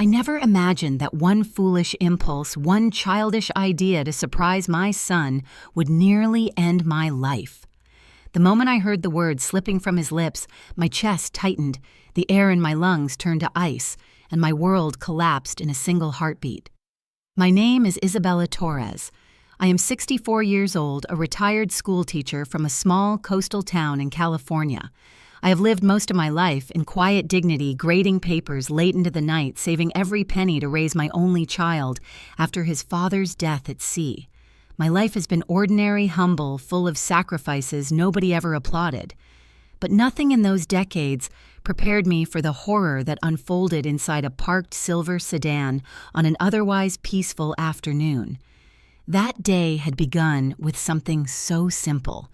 I never imagined that one foolish impulse, one childish idea to surprise my son would nearly end my life. The moment I heard the words slipping from his lips, my chest tightened, the air in my lungs turned to ice, and my world collapsed in a single heartbeat. My name is Isabella Torres. I am 64 years old, a retired school teacher from a small coastal town in California. I have lived most of my life in quiet dignity, grading papers late into the night, saving every penny to raise my only child after his father's death at sea. My life has been ordinary, humble, full of sacrifices nobody ever applauded. But nothing in those decades prepared me for the horror that unfolded inside a parked silver sedan on an otherwise peaceful afternoon. That day had begun with something so simple.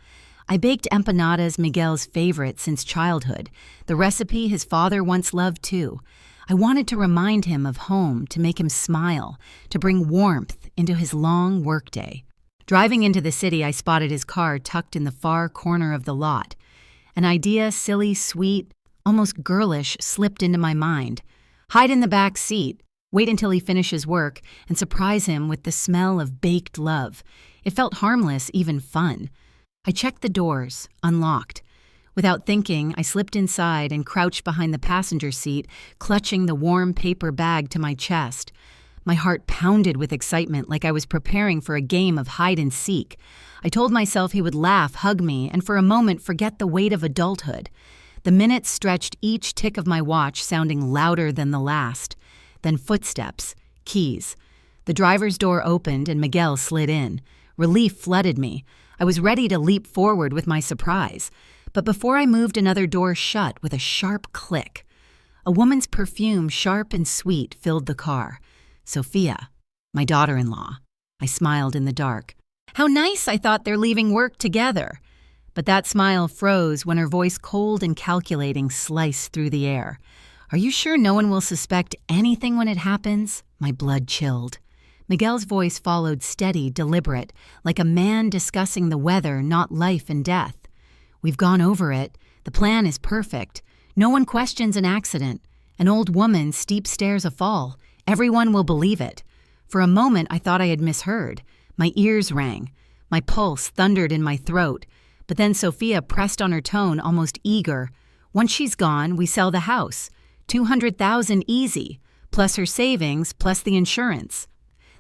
I baked empanadas, Miguel's favorite since childhood, the recipe his father once loved too. I wanted to remind him of home, to make him smile, to bring warmth into his long workday. Driving into the city, I spotted his car tucked in the far corner of the lot. An idea, silly, sweet, almost girlish, slipped into my mind. Hide in the back seat, wait until he finishes work, and surprise him with the smell of baked love. It felt harmless, even fun. I checked the doors, unlocked. Without thinking, I slipped inside and crouched behind the passenger seat, clutching the warm paper bag to my chest. My heart pounded with excitement like I was preparing for a game of hide and seek. I told myself he would laugh, hug me, and for a moment forget the weight of adulthood. The minutes stretched, each tick of my watch sounding louder than the last. Then footsteps, keys. The driver's door opened and Miguel slid in. Relief flooded me. I was ready to leap forward with my surprise. But before I moved, another door shut with a sharp click. A woman's perfume, sharp and sweet, filled the car. Sophia, my daughter-in-law. I smiled in the dark. How nice, I thought, they're leaving work together. But that smile froze when her voice, cold and calculating, sliced through the air. Are you sure no one will suspect anything when it happens? My blood chilled. Miguel's voice followed, steady, deliberate, like a man discussing the weather, not life and death. We've gone over it. The plan is perfect. No one questions an accident. An old woman, steep stairs a fall. Everyone will believe it. For a moment, I thought I had misheard. My ears rang. My pulse thundered in my throat. But then Sophia pressed on her tone, almost eager. Once she's gone, we sell the house. $200,000 easy, plus her savings, plus the insurance.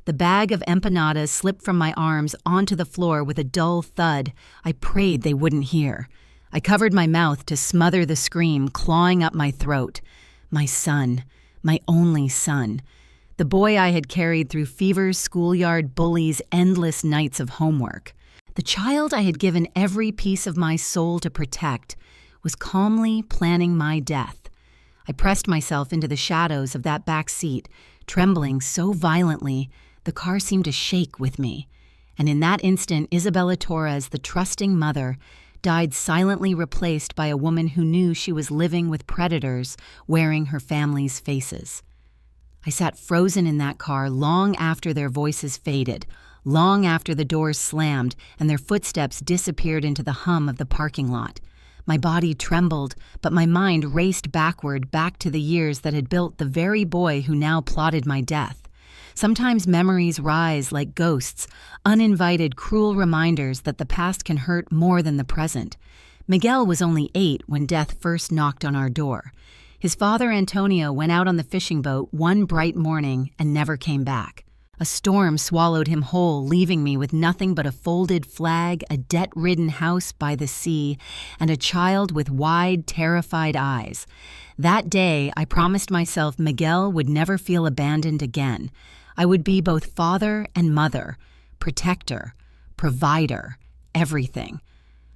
The bag of empanadas slipped from my arms onto the floor with a dull thud. I prayed they wouldn't hear. I covered my mouth to smother the scream clawing up my throat. My son, my only son. The boy I had carried through fevers, schoolyard bullies, endless nights of homework. The child I had given every piece of my soul to protect was calmly planning my death. I pressed myself into the shadows of that back seat, trembling so violently the car seemed to shake with me. And in that instant, Isabella Torres, the trusting mother, died silently, replaced by a woman who knew she was living with predators wearing her family's faces. I sat frozen in that car long after their voices faded, long after the doors slammed and their footsteps disappeared into the hum of the parking lot. My body trembled, but my mind raced backward, back to the years that had built the very boy who now plotted my death. Sometimes memories rise like ghosts, uninvited, cruel reminders that the past can hurt more than the present. Miguel was only 8 when death first knocked on our door. His father, Antonio, went out on the fishing boat one bright morning and never came back. A storm swallowed him whole, leaving me with nothing but a folded flag, a debt-ridden house by the sea, and a child with wide, terrified eyes. That day, I promised myself Miguel would never feel abandoned again. I would be both father and mother, protector, provider, everything.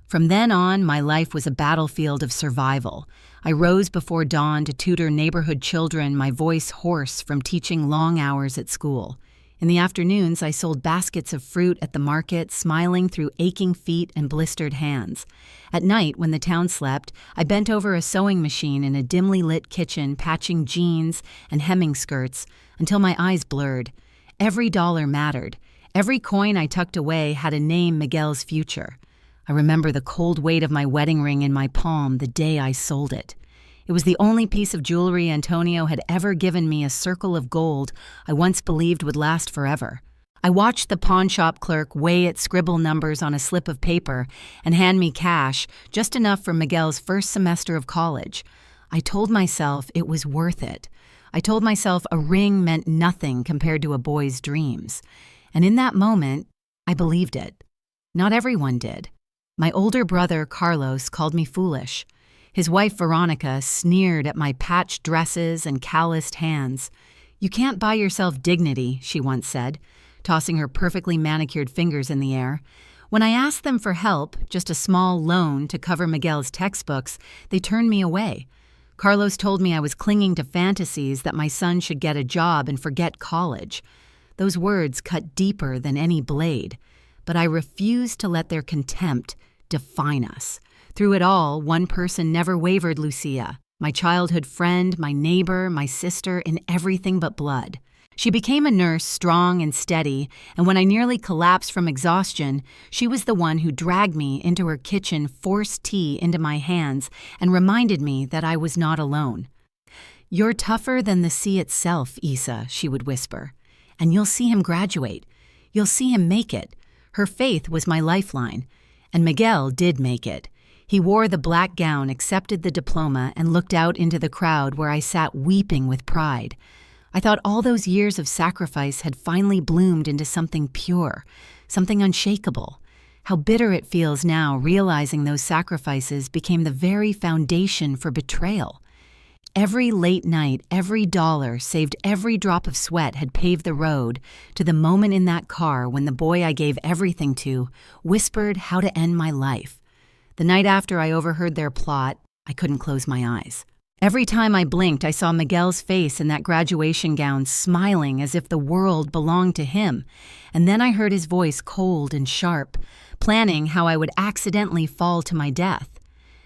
From then on, my life was a battlefield of survival. I rose before dawn to tutor neighborhood children, my voice hoarse from teaching long hours at school. In the afternoons, I sold baskets of fruit at the market, smiling through aching feet and blistered hands. At night, when the town slept, I bent over a sewing machine in a dimly lit kitchen, patching jeans and hemming skirts until my eyes blurred. Every dollar mattered. Every coin I tucked away had a name Miguel's future. I remember the cold weight of my wedding ring in my palm the day I sold it. It was the only piece of jewelry Antonio had ever given me, a circle of gold I once believed would last forever. I watched the pawnshop clerk weigh its scribble numbers on a slip of paper and hand me cash, just enough for Miguel's first semester of college. I told myself it was worth it. I told myself a ring meant nothing compared to a boy's dreams. And in that moment, I believed it. Not everyone did. My older brother, Carlos, called me foolish. His wife, Veronica, sneered at my patched dresses and calloused hands. "You can't buy yourself dignity," she once said, tossing her perfectly manicured fingers in the air. When I asked them for help, just a small loan to cover Miguel's textbooks, they turned me away. Carlos told me I was clinging to fantasies that my son should get a job and forget college. Those words cut deeper than any blade, but I refused to let their contempt define us. Through it all, one person never wavered, Lucia, my childhood friend, my neighbor, my sister, in everything but blood. She became a nurse, strong and steady, and when I nearly collapsed from exhaustion, she was the one who dragged me into her kitchen, forced tea into my hands, and reminded me that I was not alone. "You're tougher than the sea itself, Isa," she would whisper, "and you'll see him graduate. You'll see him make it." Her faith was my lifeline, and Miguel did make it. He wore the black gown, accepted the diploma, and looked out into the crowd where I sat weeping with pride. I thought all those years of sacrifice had finally bloomed into something pure, something unshakable. How bitter it feels now realizing those sacrifices became the very foundation for betrayal. Every late night, every dollar saved, every drop of sweat had paved the road to the moment in that car when the boy I gave everything to whispered how to end my life. The night after I overheard their plot, I couldn't close my eyes. Every time I blinked, I saw Miguel's face in that graduation gown, smiling as if the world belonged to him. And then I heard his voice, cold and sharp, planning how I would accidentally fall to my death.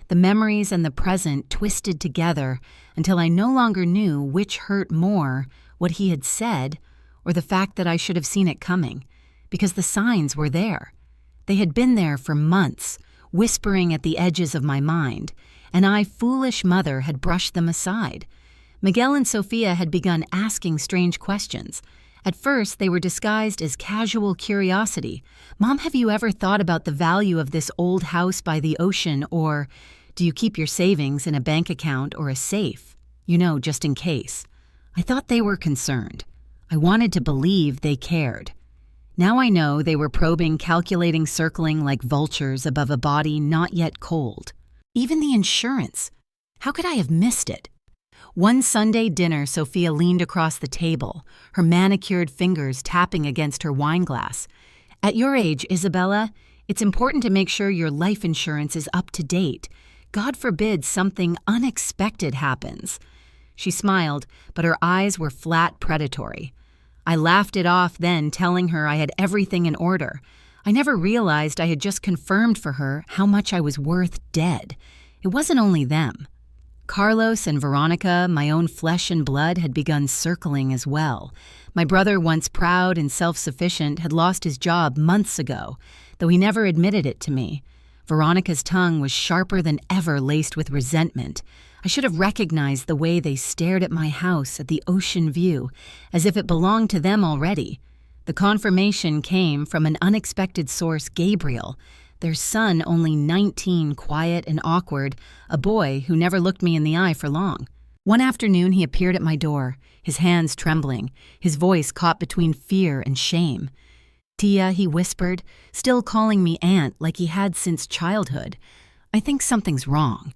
The memories and the present twisted together until I no longer knew which hurt more, what he had said, or the fact that I should have seen it coming, because the signs were there. They had been there for months, whispering at the edges of my mind, and I, foolish mother, had brushed them aside. Miguel and Sophia had begun asking strange questions. At first, they were disguised as casual curiosity. "Mom, have you ever thought about the value of this old house by the ocean?" Or, "Do you keep your savings in a bank account or a safe? You know, just in case." I thought they were concerned. I wanted to believe they cared. Now I know they were probing, calculating, circling like vultures above a body not yet cold. Even the insurance. How could I have missed it? One Sunday dinner, Sophia leaned across the table, her manicured fingers tapping against her wine glass. "At your age, Isabella, it's important to make sure your life insurance is up to date. God forbid something unexpected happens." She smiled, but her eyes were flat predatory. I laughed it off then, telling her I had everything in order. I never realized I had just confirmed for her how much I was worth dead. It wasn't only them. Carlos and Veronica, my own flesh and blood, had begun circling as well. My brother, once proud and self-sufficient, had lost his job months ago, though he never admitted it to me. Veronica's tongue was sharper than ever, laced with resentment. I should have recognized the way they stared at my house, at the ocean view, as if it belonged to them already. The confirmation came from an unexpected source, Gabriel, their son, only 19, quiet and awkward, a boy who never looked me in the eye for long. One afternoon he appeared at my door, his hands trembling, his voice caught between fear and shame. "Tia," he whispered, still calling me aunt like he had since childhood, "I think something's wrong.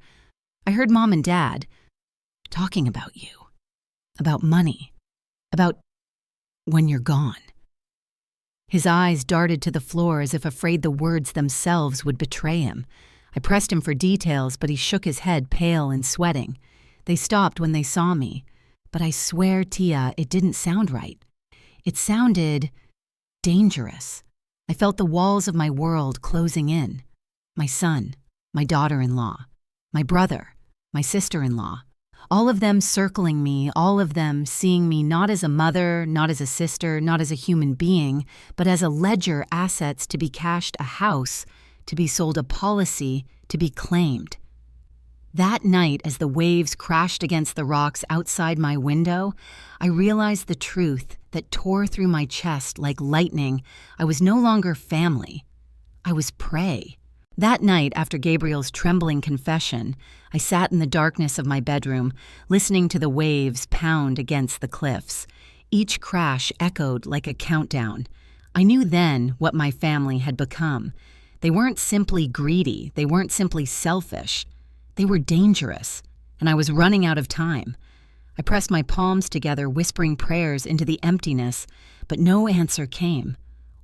I heard Mom and Dad talking about you, about money, about when you're gone." His eyes darted to the floor as if afraid the words themselves would betray him. I pressed him for details, but he shook his head, pale and sweating. They stopped when they saw me, but I swear, Tia, it didn't sound right. It sounded dangerous. I felt the walls of my world closing in. My son, my daughter-in-law, my brother, my sister-in-law, all of them circling me, all of them seeing me not as a mother, not as a sister, not as a human being, but as a ledger, assets to be cashed, a house, to be sold, a policy, to be claimed. That night, as the waves crashed against the rocks outside my window, I realized the truth that tore through my chest like lightning. I was no longer family. I was prey. That night, after Gabriel's trembling confession, I sat in the darkness of my bedroom, listening to the waves pound against the cliffs. Each crash echoed like a countdown. I knew then what my family had become. They weren't simply greedy. They weren't simply selfish. They were dangerous, and I was running out of time. I pressed my palms together, whispering prayers into the emptiness, but no answer came.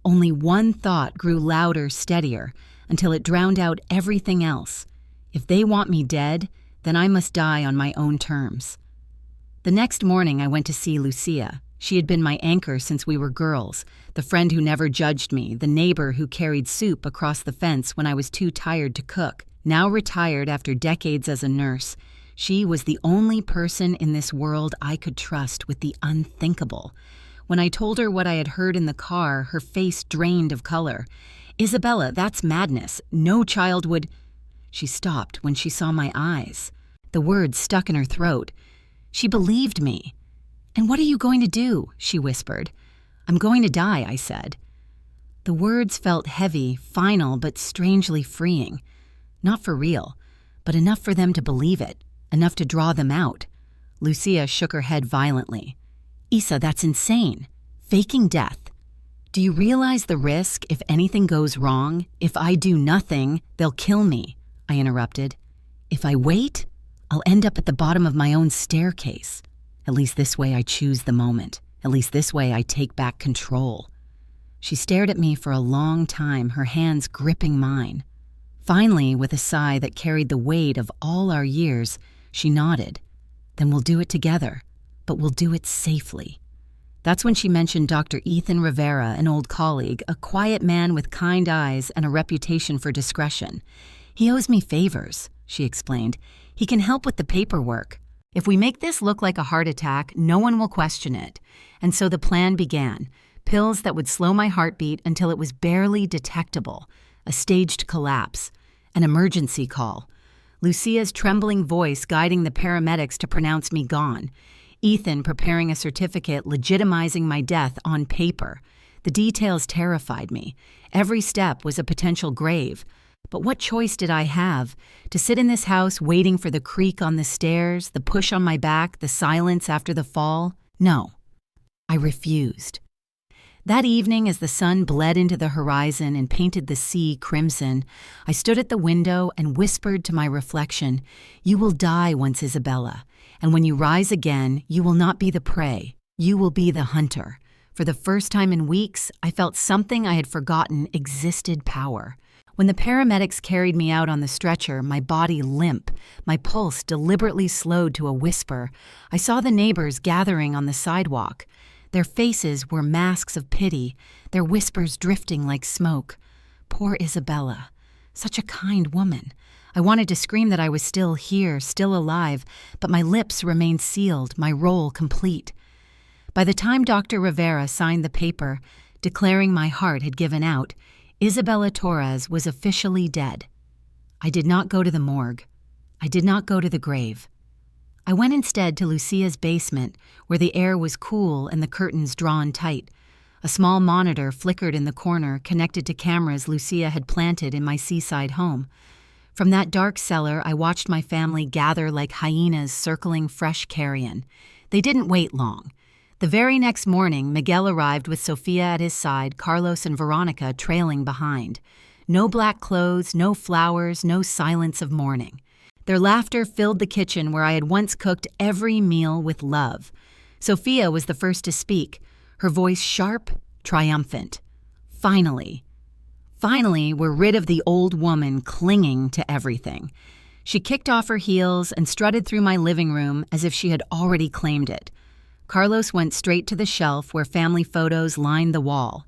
Only one thought grew louder, steadier, until it drowned out everything else. If they want me dead, then I must die on my own terms. The next morning, I went to see Lucia. She had been my anchor since we were girls, the friend who never judged me, the neighbor who carried soup across the fence when I was too tired to cook. Now retired after decades as a nurse, she was the only person in this world I could trust with the unthinkable. When I told her what I had heard in the car, her face drained of color. "Isabella, that's madness. No child would—" She stopped when she saw my eyes. The words stuck in her throat. She believed me. "And what are you going to do?" she whispered. "I'm going to die," I said. The words felt heavy, final, but strangely freeing. Not for real, but enough for them to believe it, enough to draw them out. Lucia shook her head violently. "Isa, that's insane. Faking death. Do you realize the risk if anything goes wrong? If I do nothing, they'll kill me," I interrupted. "If I wait, I'll end up at the bottom of my own staircase. At least this way I choose the moment. At least this way I take back control." She stared at me for a long time, her hands gripping mine. Finally, with a sigh that carried the weight of all our years, she nodded. "Then we'll do it together, but we'll do it safely." That's when she mentioned Dr. Ethan Rivera, an old colleague, a quiet man with kind eyes and a reputation for discretion. "He owes me favors," she explained. "He can help with the paperwork. If we make this look like a heart attack, no one will question it." And so the plan began. Pills that would slow my heartbeat until it was barely detectable. A staged collapse. An emergency call. Lucia's trembling voice guiding the paramedics to pronounce me gone. Ethan preparing a certificate legitimizing my death on paper. The details terrified me. Every step was a potential grave. But what choice did I have? To sit in this house waiting for the creak on the stairs, the push on my back, the silence after the fall? No. I refused. That evening, as the sun bled into the horizon and painted the sea crimson, I stood at the window and whispered to my reflection, "You will die once, Isabella, and when you rise again, you will not be the prey. You will be the hunter." For the first time in weeks, I felt something I had forgotten existed power. When the paramedics carried me out on the stretcher, my body limp, my pulse deliberately slowed to a whisper, I saw the neighbors gathering on the sidewalk. Their faces were masks of pity, their whispers drifting like smoke. Poor Isabella. Such a kind woman. I wanted to scream that I was still here, still alive, but my lips remained sealed, my role complete. By the time Dr. Rivera signed the paper, declaring my heart had given out, Isabella Torres was officially dead. I did not go to the morgue. I did not go to the grave. I went instead to Lucia's basement, where the air was cool and the curtains drawn tight. A small monitor flickered in the corner, connected to cameras Lucia had planted in my seaside home. From that dark cellar, I watched my family gather like hyenas circling fresh carrion. They didn't wait long. The very next morning, Miguel arrived with Sofia at his side, Carlos and Veronica trailing behind. No black clothes, no flowers, no silence of mourning. Their laughter filled the kitchen where I had once cooked every meal with love. Sofia was the first to speak, her voice sharp, triumphant. Finally, we're rid of the old woman clinging to everything. She kicked off her heels and strutted through my living room as if she had already claimed it. Carlos went straight to the shelf where family photos lined the wall.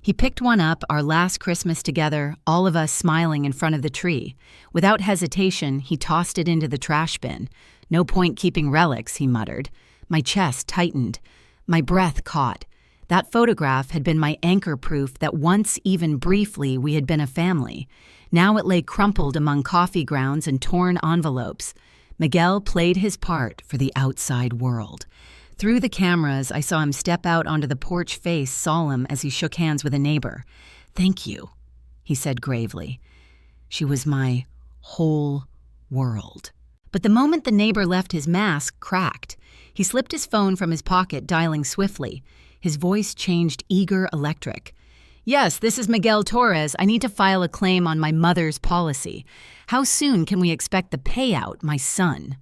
He picked one up, our last Christmas together, all of us smiling in front of the tree. Without hesitation, he tossed it into the trash bin. "No point keeping relics," he muttered. My chest tightened. My breath caught. That photograph had been my anchor proof that once, even briefly, we had been a family. Now it lay crumpled among coffee grounds and torn envelopes. Miguel played his part for the outside world. Through the cameras, I saw him step out onto the porch, face solemn as he shook hands with a neighbor. "Thank you," he said gravely. She was my whole world. But the moment the neighbor left, his mask cracked. He slipped his phone from his pocket, dialing swiftly. His voice changed eager, electric. "Yes, this is Miguel Torres. I need to file a claim on my mother's policy. How soon can we expect the payout, my son?"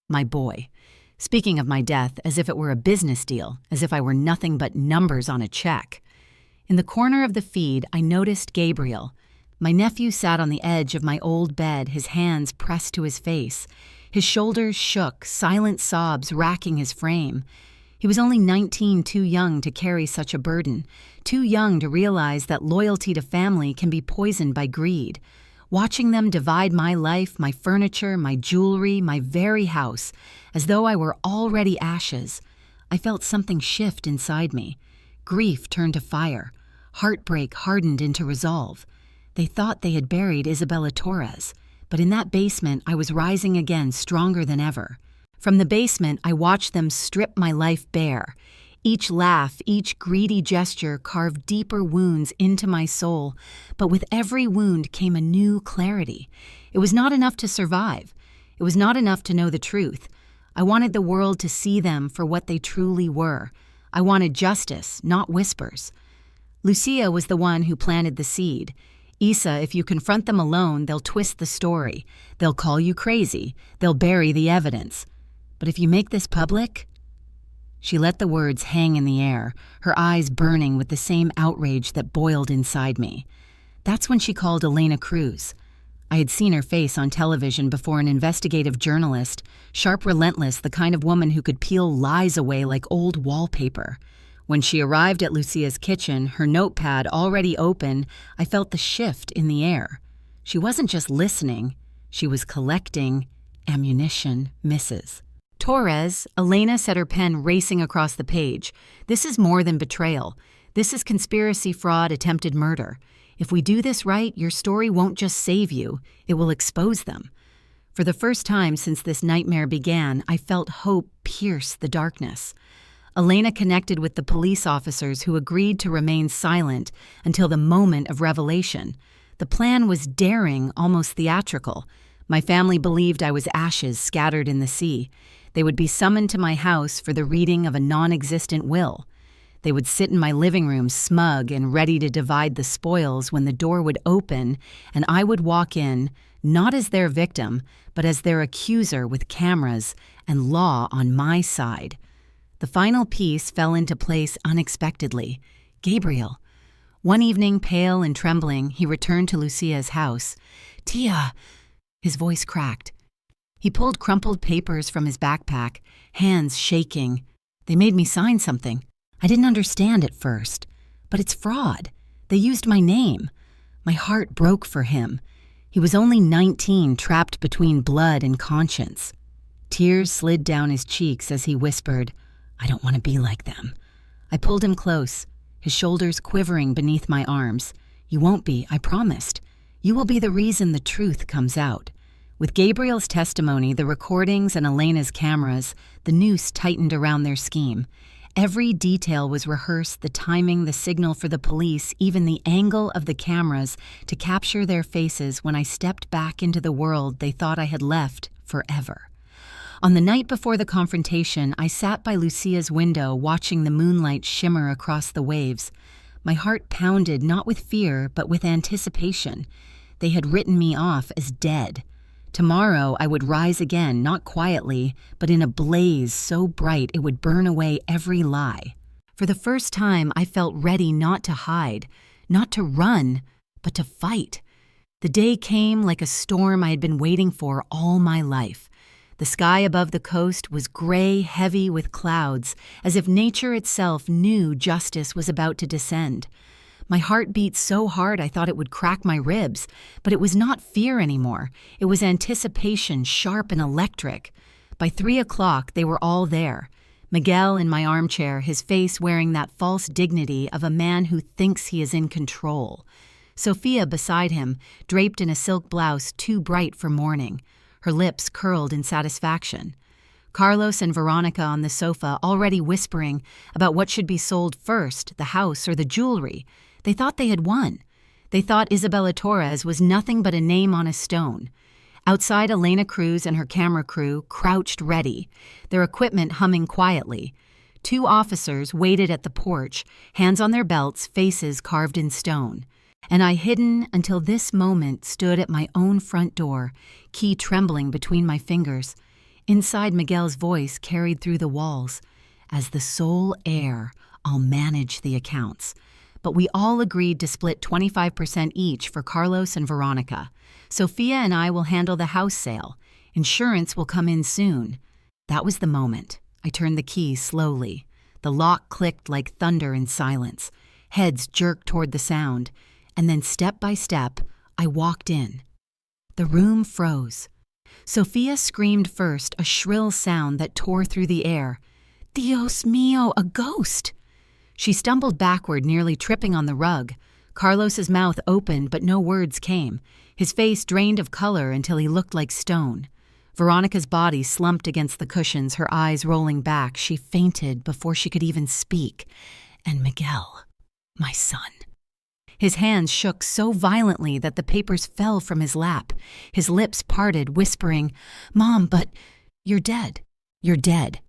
My boy. Speaking of my death as if it were a business deal, as if I were nothing but numbers on a check. In the corner of the feed, I noticed Gabriel. My nephew sat on the edge of my old bed, his hands pressed to his face. His shoulders shook, silent sobs racking his frame. He was only 19, too young to carry such a burden, too young to realize that loyalty to family can be poisoned by greed. Watching them divide my life, my furniture, my jewelry, my very house, as though I were already ashes, I felt something shift inside me. Grief turned to fire. Heartbreak hardened into resolve. They thought they had buried Isabella Torres, but in that basement I was rising again, stronger than ever. From the basement, I watched them strip my life bare. Each laugh, each greedy gesture carved deeper wounds into my soul, but with every wound came a new clarity. It was not enough to survive. It was not enough to know the truth. I wanted the world to see them for what they truly were. I wanted justice, not whispers. Lucia was the one who planted the seed. "Isa, if you confront them alone, they'll twist the story. They'll call you crazy. They'll bury the evidence. But if you make this public..." She let the words hang in the air, her eyes burning with the same outrage that boiled inside me. That's when she called Elena Cruz. I had seen her face on television before, an investigative journalist, sharp, relentless, the kind of woman who could peel lies away like old wallpaper. When she arrived at Lucia's kitchen, her notepad already open, I felt the shift in the air. She wasn't just listening, she was collecting ammunition, misses. "Torres," Elena said, her pen racing across the page. "This is more than betrayal. This is conspiracy, fraud, attempted murder. If we do this right, your story won't just save you, it will expose them." For the first time since this nightmare began, I felt hope pierce the darkness. Elena connected with the police officers who agreed to remain silent until the moment of revelation. The plan was daring, almost theatrical. My family believed I was ashes scattered in the sea. They would be summoned to my house for the reading of a non-existent will. They would sit in my living room, smug and ready to divide the spoils, when the door would open and I would walk in, not as their victim, but as their accuser, with cameras and law on my side. The final piece fell into place unexpectedly. Gabriel. One evening, pale and trembling, he returned to Lucia's house. "Tia!" His voice cracked. He pulled crumpled papers from his backpack, hands shaking. "They made me sign something. I didn't understand at first. But it's fraud. They used my name." My heart broke for him. He was only 19, trapped between blood and conscience. Tears slid down his cheeks as he whispered, "I don't want to be like them." I pulled him close, his shoulders quivering beneath my arms. "You won't be, I promised. You will be the reason the truth comes out." With Gabriel's testimony, the recordings, and Elena's cameras, the noose tightened around their scheme. Every detail was rehearsed, the timing, the signal for the police, even the angle of the cameras to capture their faces when I stepped back into the world they thought I had left forever. On the night before the confrontation, I sat by Lucia's window watching the moonlight shimmer across the waves. My heart pounded, not with fear, but with anticipation. They had written me off as dead. Tomorrow I would rise again, not quietly, but in a blaze so bright it would burn away every lie. For the first time, I felt ready not to hide, not to run, but to fight. The day came like a storm I had been waiting for all my life. The sky above the coast was gray, heavy with clouds, as if nature itself knew justice was about to descend. My heart beat so hard I thought it would crack my ribs, but it was not fear anymore. It was anticipation, sharp and electric. By 3 o'clock, they were all there. Miguel in my armchair, his face wearing that false dignity of a man who thinks he is in control. Sophia beside him, draped in a silk blouse too bright for mourning, her lips curled in satisfaction. Carlos and Veronica on the sofa already whispering about what should be sold first, the house or the jewelry. They thought they had won. They thought Isabella Torres was nothing but a name on a stone. Outside, Elena Cruz and her camera crew crouched ready, their equipment humming quietly. 2 officers waited at the porch, hands on their belts, faces carved in stone. And I, hidden until this moment, stood at my own front door, key trembling between my fingers. Inside, Miguel's voice carried through the walls. As the sole heir, I'll manage the accounts. But we all agreed to split 25% each for Carlos and Veronica. Sophia and I will handle the house sale. Insurance will come in soon. That was the moment. I turned the key slowly. The lock clicked like thunder in silence. Heads jerked toward the sound. And then step by step, I walked in. The room froze. Sophia screamed first, a shrill sound that tore through the air. Dios mío, a ghost! She stumbled backward, nearly tripping on the rug. Carlos's mouth opened, but no words came. His face drained of color until he looked like stone. Veronica's body slumped against the cushions, her eyes rolling back. She fainted before she could even speak. And Miguel, my son. His hands shook so violently that the papers fell from his lap. His lips parted, whispering, "Mom, but you're dead. You're dead."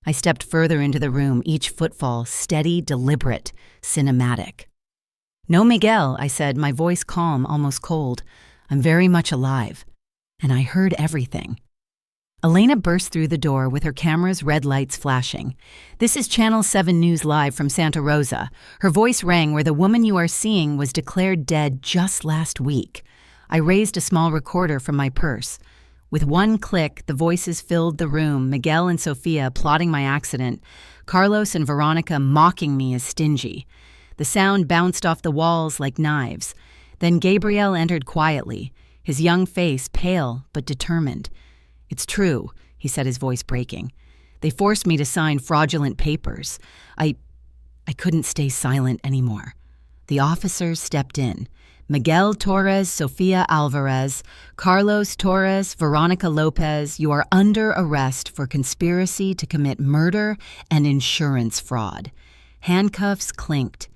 I stepped further into the room, each footfall steady, deliberate, cinematic. "No, Miguel," I said, my voice calm, almost cold. "I'm very much alive." And I heard everything. Elena burst through the door with her camera's red lights flashing. "This is Channel 7 News Live from Santa Rosa." Her voice rang where the woman you are seeing was declared dead just last week. I raised a small recorder from my purse. With one click, the voices filled the room, Miguel and Sophia plotting my accident, Carlos and Veronica mocking me as stingy. The sound bounced off the walls like knives. Then Gabriel entered quietly, his young face pale but determined. "It's true," he said, his voice breaking. "They forced me to sign fraudulent papers. I couldn't stay silent anymore." The officers stepped in. "Miguel Torres, Sofia Alvarez, Carlos Torres, Veronica Lopez, you are under arrest for conspiracy to commit murder and insurance fraud." Handcuffs clinked.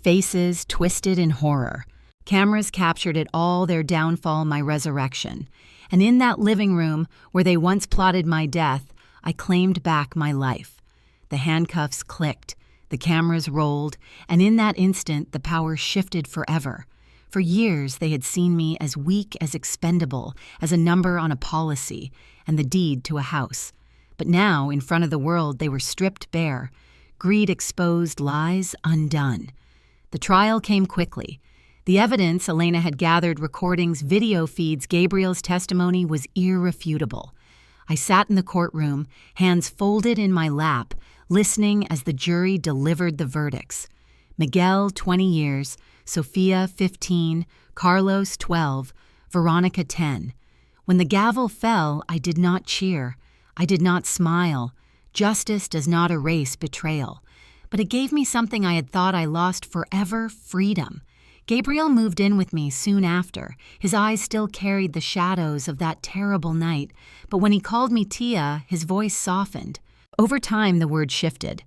Faces twisted in horror. Cameras captured it all, their downfall, my resurrection. And in that living room where they once plotted my death, I claimed back my life. The handcuffs clicked, the cameras rolled, and in that instant the power shifted forever. For years they had seen me as weak, as expendable, as a number on a policy, and the deed to a house. But now, in front of the world, they were stripped bare. Greed exposed, lies undone. The trial came quickly. The evidence Elena had gathered, recordings, video feeds, Gabriel's testimony, was irrefutable. I sat in the courtroom, hands folded in my lap, listening as the jury delivered the verdicts. Miguel, 20 years, Sophia, 15, Carlos, 12, Veronica, 10. When the gavel fell, I did not cheer. I did not smile. Justice does not erase betrayal. But it gave me something I had thought I lost forever, freedom. Gabriel moved in with me soon after. His eyes still carried the shadows of that terrible night, but when he called me Tia, his voice softened. Over time, the word shifted.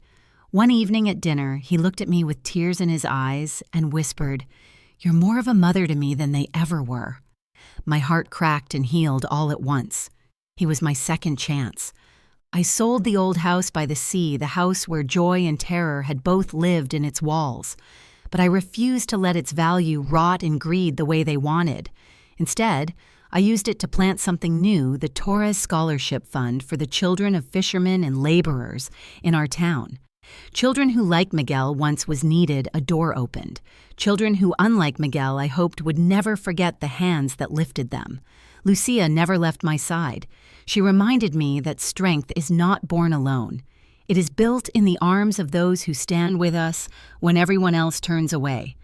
One evening at dinner, he looked at me with tears in his eyes and whispered, "You're more of a mother to me than they ever were." My heart cracked and healed all at once. He was my second chance. I sold the old house by the sea, the house where joy and terror had both lived in its walls. But I refused to let its value rot in greed the way they wanted. Instead, I used it to plant something new, the Torres Scholarship Fund for the children of fishermen and laborers in our town. Children who, like Miguel, once was needed, a door opened. Children who, unlike Miguel, I hoped would never forget the hands that lifted them. Lucia never left my side. She reminded me that strength is not born alone. It is built in the arms of those who stand with us when everyone else turns away.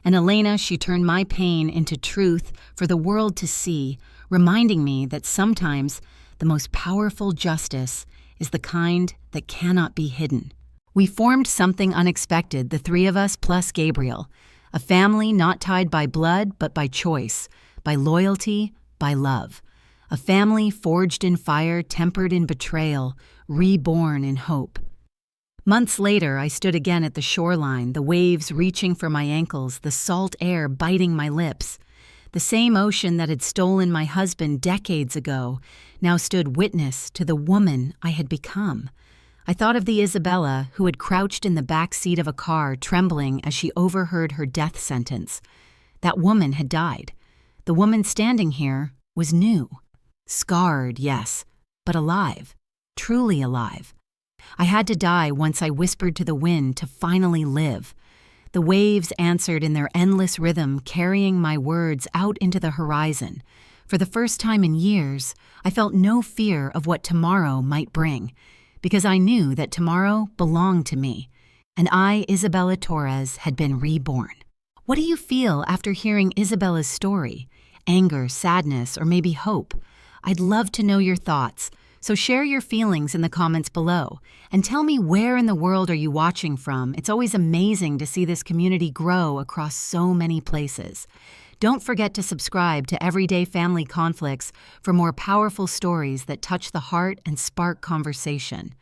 And Elena, she turned my pain into truth for the world to see, reminding me that sometimes the most powerful justice is the kind that cannot be hidden. We formed something unexpected, the three of us plus Gabriel, a family not tied by blood but by choice, by loyalty, by love. A family forged in fire, tempered in betrayal, reborn in hope. Months later, I stood again at the shoreline, the waves reaching for my ankles, the salt air biting my lips. The same ocean that had stolen my husband decades ago now stood witness to the woman I had become. I thought of the Isabella who had crouched in the back seat of a car, trembling as she overheard her death sentence. That woman had died. The woman standing here was new. Scarred, yes, but alive. Truly alive. I had to die once I whispered to the wind to finally live. The waves answered in their endless rhythm, carrying my words out into the horizon. For the first time in years, I felt no fear of what tomorrow might bring, because I knew that tomorrow belonged to me, and I, Isabella Torres, had been reborn. What do you feel after hearing Isabella's story? Anger, sadness, or maybe hope? I'd love to know your thoughts. So share your feelings in the comments below and tell me, where in the world are you watching from? It's always amazing to see this community grow across so many places. Don't forget to subscribe to Everyday Family Conflicts for more powerful stories that touch the heart and spark conversation.